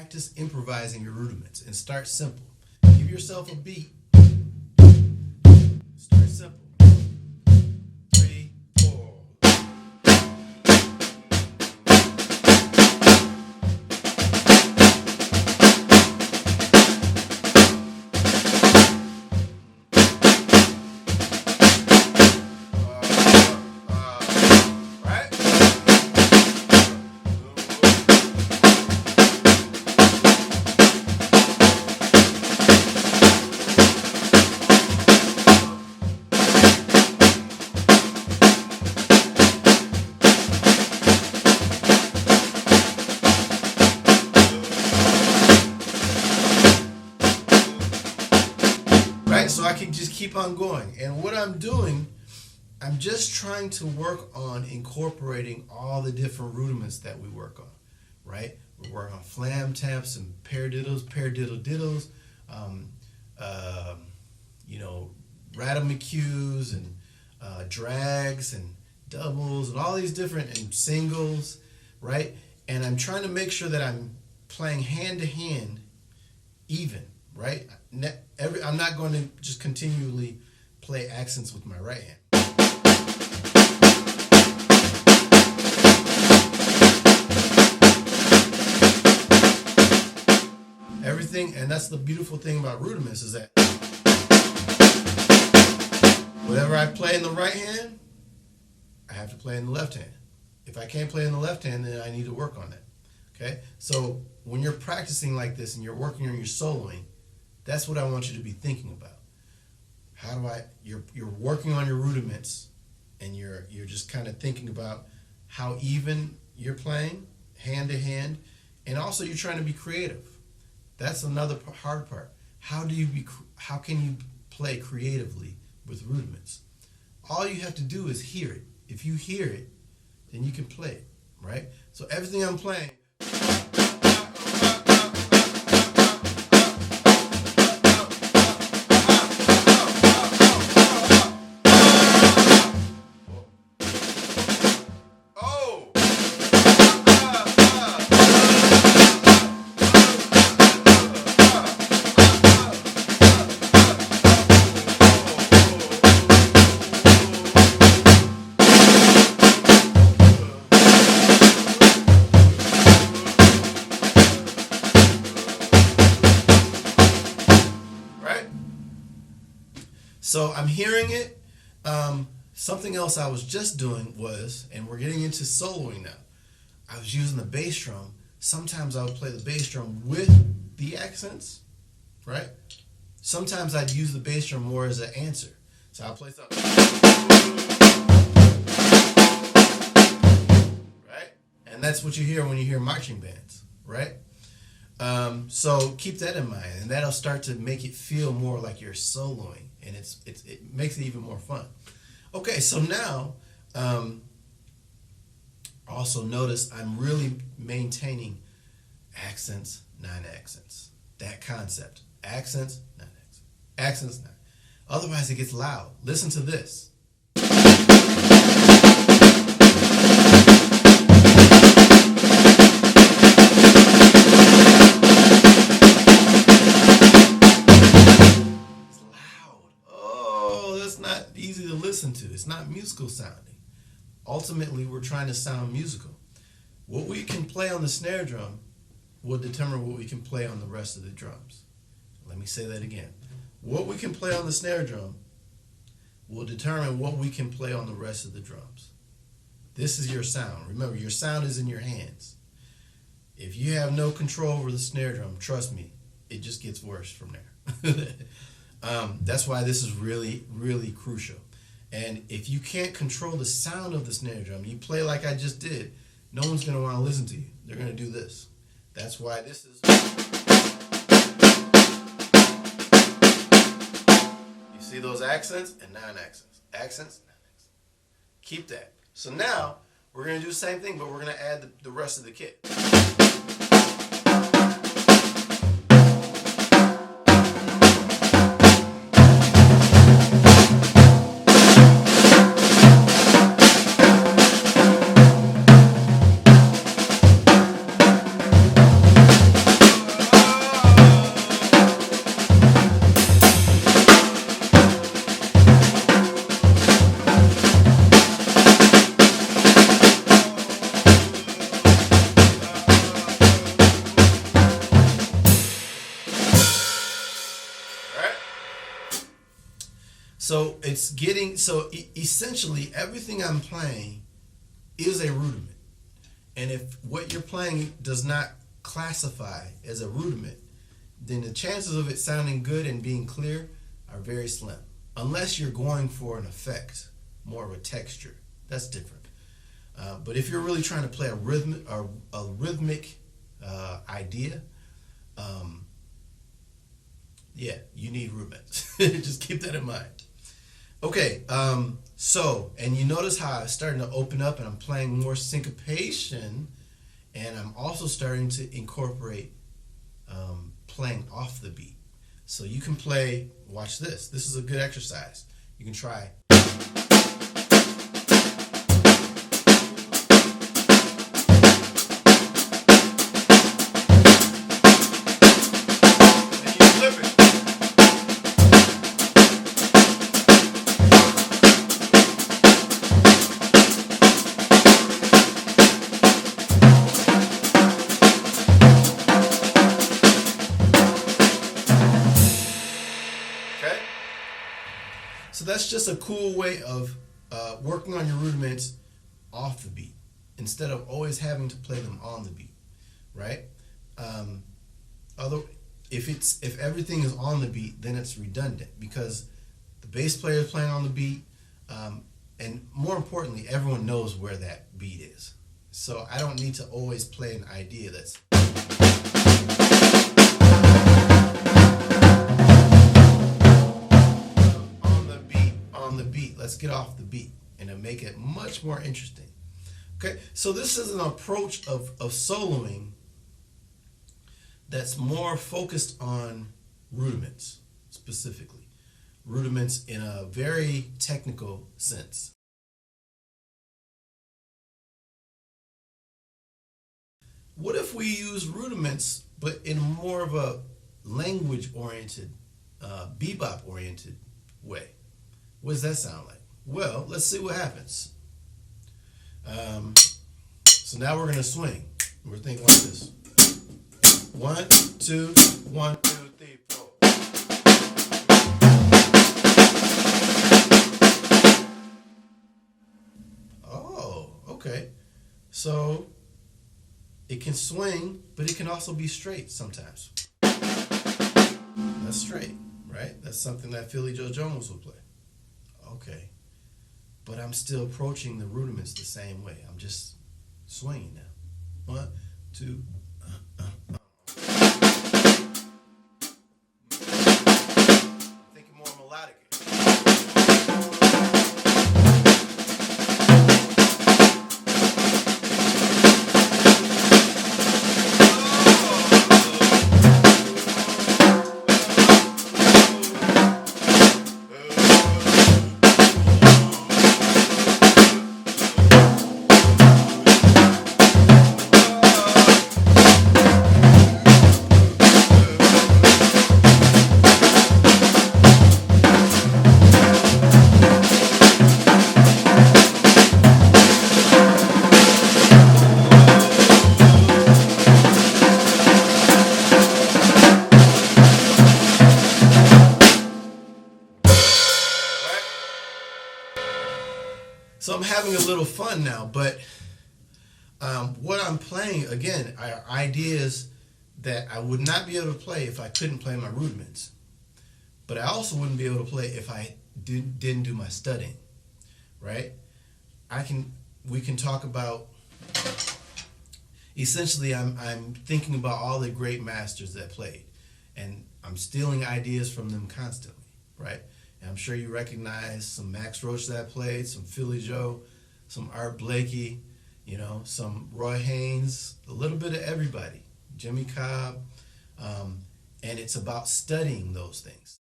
practice improvising your rudiments and start simple. Give yourself a beat. Start simple. 3, 4. So I can just keep on going. And what I'm doing, I'm just trying to work on incorporating all the different rudiments that we work on, right? We work on flam taps and paradiddle-diddles, rattle-McQs and drags and doubles and all these different and singles, right? And I'm trying to make sure that I'm playing hand-to-hand even, right? I'm not going to just continually play accents with my right hand. Everything, and that's the beautiful thing about rudiments, is that whatever I play in the right hand, I have to play in the left hand. If I can't play in the left hand, then I need to work on that. Okay? So when you're practicing like this and you're working on your soloing, that's what I want you to be thinking about. You're working on your rudiments, and you're just kind of thinking about how even you're playing hand to hand, and also you're trying to be creative. That's another hard part. How can you play creatively with rudiments? All you have to do is hear it. If you hear it, then you can play it, right? So everything I'm playing. So I'm hearing it. Something else I was just doing was, and we're getting into soloing now, I was using the bass drum. Sometimes I would play the bass drum with the accents, right? Sometimes I'd use the bass drum more as an answer. So I'll play something. Right? And that's what you hear when you hear marching bands, right? So keep that in mind, and that'll start to make it feel more like you're soloing, and it makes it even more fun. Okay, so now also notice I'm really maintaining accents, non-accents. That concept. Accents, non-accents. Accents, non. Otherwise it gets loud. Listen to this. Easy to listen to. It's not musical sounding. Ultimately, we're trying to sound musical. What we can play on the snare drum will determine what we can play on the rest of the drums. Let me say that again. What we can play on the snare drum will determine what we can play on the rest of the drums. This is your sound. Remember, your sound is in your hands. If you have no control over the snare drum, trust me, it just gets worse from there. That's why this is really, really crucial. And if you can't control the sound of the snare drum, you play like I just did, no one's going to want to listen to you. They're going to do this. That's why this is... You see those accents and non-accents. Accents, non-accents. Keep that. So now, we're going to do the same thing, but we're going to add the rest of the kit. So it's getting, so essentially everything I'm playing is a rudiment. And if what you're playing does not classify as a rudiment, then the chances of it sounding good and being clear are very slim. Unless you're going for an effect, more of a texture. That's different. But if you're really trying to play a rhythmic idea, yeah, you need rudiments. Just keep that in mind. Okay, and you notice how I'm starting to open up and I'm playing more syncopation, and I'm also starting to incorporate playing off the beat. So you can play, watch this. This is a good exercise. You can try. So that's just a cool way of working on your rudiments off the beat instead of always having to play them on the beat, right? Although if everything is on the beat, then it's redundant because the bass player is playing on the beat, and more importantly, everyone knows where that beat is. So I don't need to always play an idea that's let's get off the beat and it'll make it much more interesting. Okay, so this is an approach of soloing that's more focused on rudiments, specifically. Rudiments in a very technical sense. What if we use rudiments, but in more of a language-oriented, bebop-oriented way? What does that sound like? Well, let's see what happens. So now we're going to swing. We're thinking like this. 1, 2, 1, 2, 3, 4. Oh, okay. So it can swing, but it can also be straight sometimes. That's straight, right? That's something that Philly Joe Jones would play. Okay, but I'm still approaching the rudiments the same way. I'm just swinging now. 1, 2. Thinking more melodic. So I'm having a little fun now, but what I'm playing, again, are ideas that I would not be able to play if I couldn't play my rudiments. But I also wouldn't be able to play if I didn't do my studying, right? We can talk about, essentially I'm thinking about all the great masters that played, and I'm stealing ideas from them constantly, right? And I'm sure you recognize some Max Roach that played, some Philly Joe, some Art Blakey, you know, some Roy Haynes, a little bit of everybody, Jimmy Cobb, and it's about studying those things.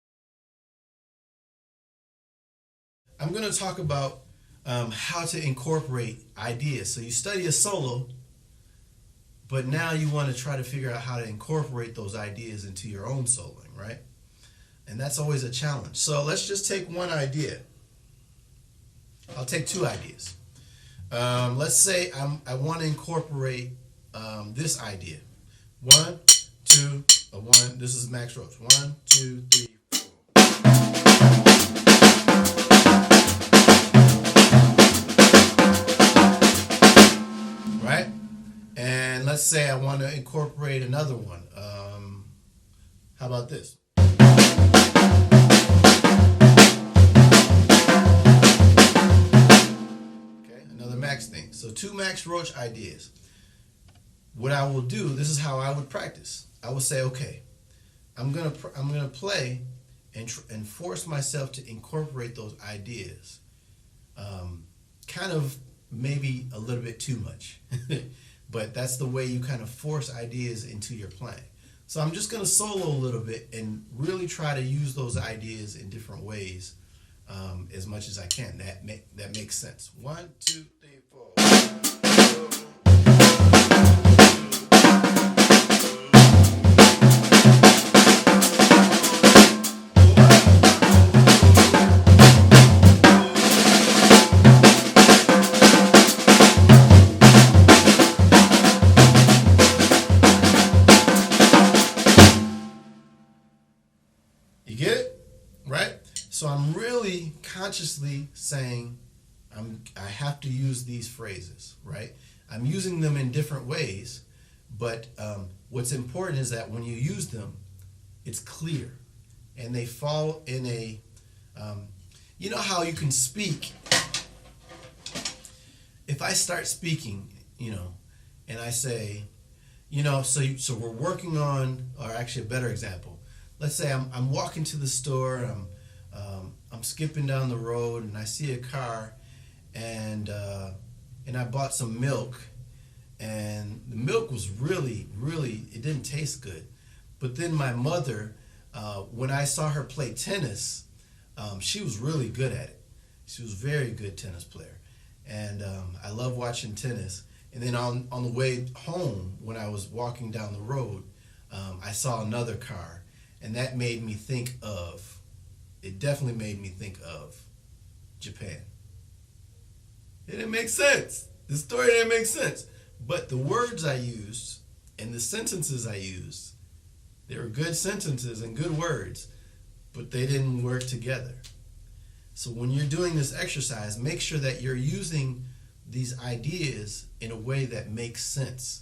I'm going to talk about how to incorporate ideas. So you study a solo, but now you want to try to figure out how to incorporate those ideas into your own soloing, right? And that's always a challenge. So let's just take one idea. I'll take two ideas. Let's say I want to incorporate this idea. 1, 2, 1. This is Max Roach. 1, 2, 3, 4. And let's say I want to incorporate another one. How about this? Okay, another Max thing. So 2 Max Roach ideas. What I will do, this is how I would practice. I will say, okay, I'm gonna play and force myself to incorporate those ideas. Kind of maybe a little bit too much, but that's the way you kind of force ideas into your playing. So I'm just gonna solo a little bit and really try to use those ideas in different ways as much as I can. That makes sense. 1, 2, 3, 4. You get it? Right? So I'm really consciously saying I have to use these phrases, right? I'm using them in different ways, but what's important is that when you use them, it's clear and they fall in a, you know how you can speak. If I start speaking, and I say, so we're working on, or actually a better example, let's say I'm walking to the store, and I'm skipping down the road, and I see a car, and I bought some milk, and the milk was really, it didn't taste good. But then my mother, when I saw her play tennis, she was really good at it. She was a very good tennis player, and I love watching tennis. And then on the way home, when I was walking down the road, I saw another car. And that made me think of, it definitely made me think of Japan. It didn't make sense. The story didn't make sense. But the words I used and the sentences I used, they were good sentences and good words, but they didn't work together. So when you're doing this exercise, make sure that you're using these ideas in a way that makes sense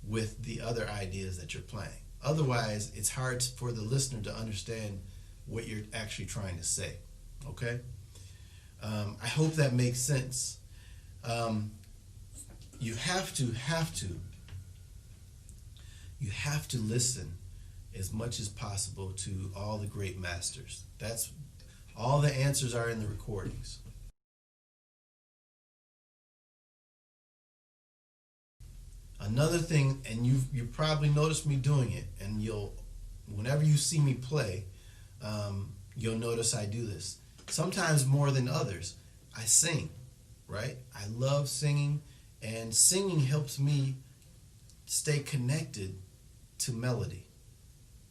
with the other ideas that you're playing. Otherwise, it's hard for the listener to understand what you're actually trying to say, okay? I hope that makes sense. You have to listen as much as possible to all the great masters. That's all the answers are in the recordings. Another thing, and you probably noticed me doing it, and whenever you see me play, you'll notice I do this. Sometimes more than others, I sing, right? I love singing, and singing helps me stay connected to melody.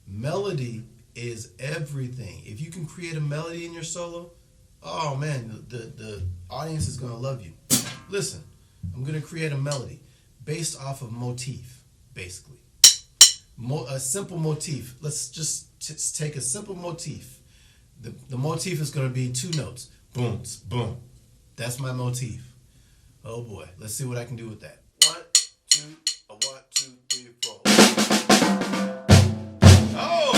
Melody is everything. If you can create a melody in your solo, oh man, the audience is going to love you. Listen, I'm going to create a melody based off of motif, basically. A simple motif. Let's just take a simple motif. The motif is going to be 2 notes. Boom, boom. That's my motif. Oh boy, let's see what I can do with that. 1, 2, 1, 2, 3, 4. Oh!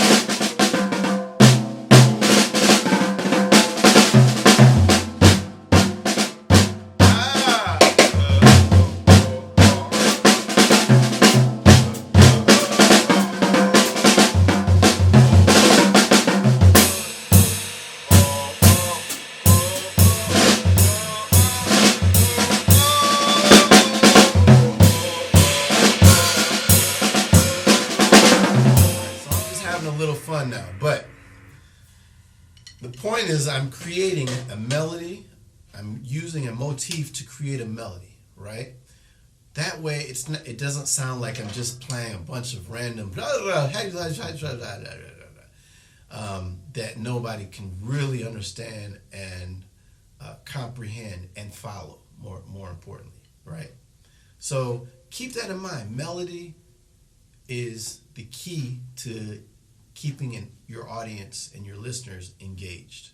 Now, but the point is I'm creating a melody. I'm using a motif to create a melody, right? That way it doesn't sound like I'm just playing a bunch of random that nobody can really understand and comprehend and follow, more importantly, right? So keep that in mind. Melody is the key to keeping your audience and your listeners engaged.